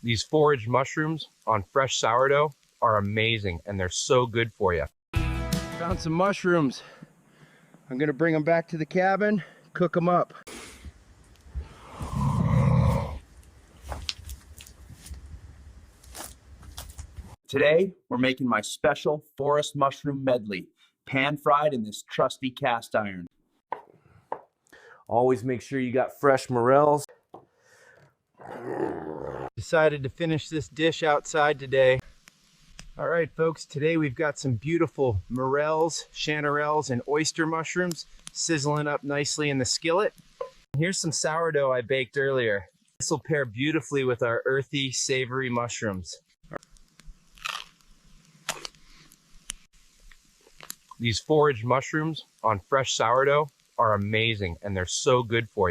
These foraged mushrooms on fresh sourdough are amazing, and they're so good for you. Found some mushrooms. I'm gonna bring them back to the cabin, cook them up. Today, we're making my special forest mushroom medley, pan-fried in this trusty cast iron. Always make sure you got fresh morels. Decided to finish this dish outside today. All right, folks, today we've got some beautiful morels, chanterelles, and oyster mushrooms sizzling up nicely in the skillet. Here's some sourdough I baked earlier. This will pair beautifully with our earthy, savory mushrooms. These foraged mushrooms on fresh sourdough are amazing, and they're so good for you.